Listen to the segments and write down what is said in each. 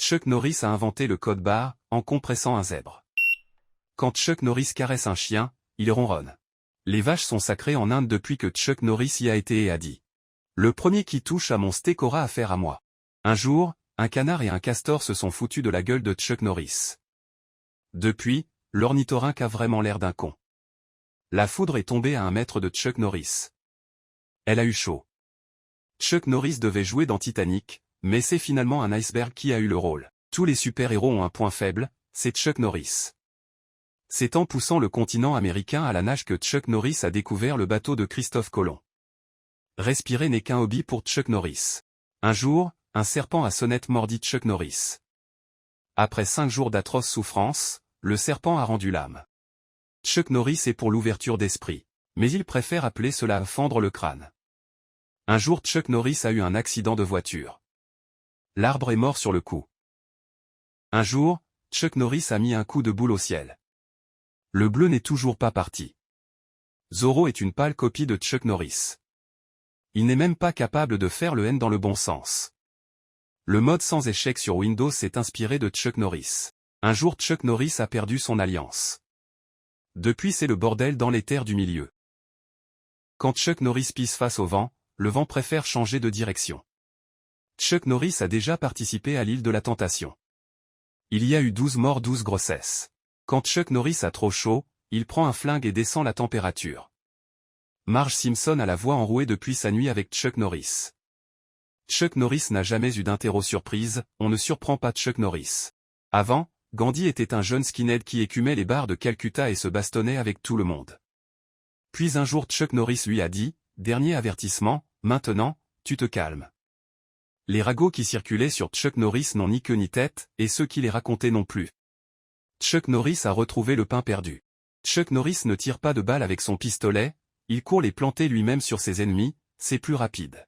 Chuck Norris a inventé le code barre, en compressant un zèbre. Quand Chuck Norris caresse un chien, il ronronne. Les vaches sont sacrées en Inde depuis que Chuck Norris y a été et a dit. Le premier qui touche à mon steak aura affaire à moi. Un jour, un canard et un castor se sont foutus de la gueule de Chuck Norris. Depuis, l'ornithorynque a vraiment l'air d'un con. La foudre est tombée à 1 mètre de Chuck Norris. Elle a eu chaud. Chuck Norris devait jouer dans Titanic, mais c'est finalement un iceberg qui a eu le rôle. Tous les super-héros ont un point faible, c'est Chuck Norris. C'est en poussant le continent américain à la nage que Chuck Norris a découvert le bateau de Christophe Colomb. Respirer n'est qu'un hobby pour Chuck Norris. Un jour, un serpent à sonnette mordit Chuck Norris. Après 5 jours d'atroces souffrances, le serpent a rendu l'âme. Chuck Norris est pour l'ouverture d'esprit, mais il préfère appeler cela fendre le crâne. Un jour Chuck Norris a eu un accident de voiture. L'arbre est mort sur le coup. Un jour, Chuck Norris a mis un coup de boule au ciel. Le bleu n'est toujours pas parti. Zorro est une pâle copie de Chuck Norris. Il n'est même pas capable de faire le N dans le bon sens. Le mode sans échec sur Windows s'est inspiré de Chuck Norris. Un jour Chuck Norris a perdu son alliance. Depuis c'est le bordel dans les terres du milieu. Quand Chuck Norris pisse face au vent, le vent préfère changer de direction. Chuck Norris a déjà participé à l'île de la Tentation. Il y a eu 12 morts 12 grossesses. Quand Chuck Norris a trop chaud, il prend un flingue et descend la température. Marge Simpson a la voix enrouée depuis sa nuit avec Chuck Norris. Chuck Norris n'a jamais eu d'interro surprise, on ne surprend pas Chuck Norris. Avant, Gandhi était un jeune skinhead qui écumait les bars de Calcutta et se bastonnait avec tout le monde. Puis un jour Chuck Norris lui a dit, dernier avertissement, maintenant, tu te calmes. Les ragots qui circulaient sur Chuck Norris n'ont ni queue ni tête, et ceux qui les racontaient non plus. Chuck Norris a retrouvé le pain perdu. Chuck Norris ne tire pas de balles avec son pistolet, il court les planter lui-même sur ses ennemis, c'est plus rapide.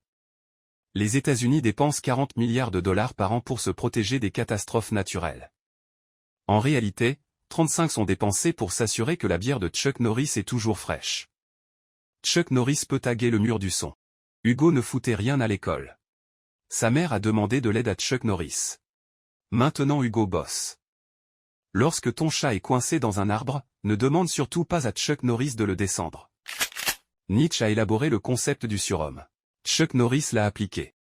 Les États-Unis dépensent 40 milliards de dollars par an pour se protéger des catastrophes naturelles. En réalité, 35 sont dépensés pour s'assurer que la bière de Chuck Norris est toujours fraîche. Chuck Norris peut taguer le mur du son. Hugo ne foutait rien à l'école. Sa mère a demandé de l'aide à Chuck Norris. Maintenant Hugo bosse. Lorsque ton chat est coincé dans un arbre, ne demande surtout pas à Chuck Norris de le descendre. Nietzsche a élaboré le concept du surhomme. Chuck Norris l'a appliqué.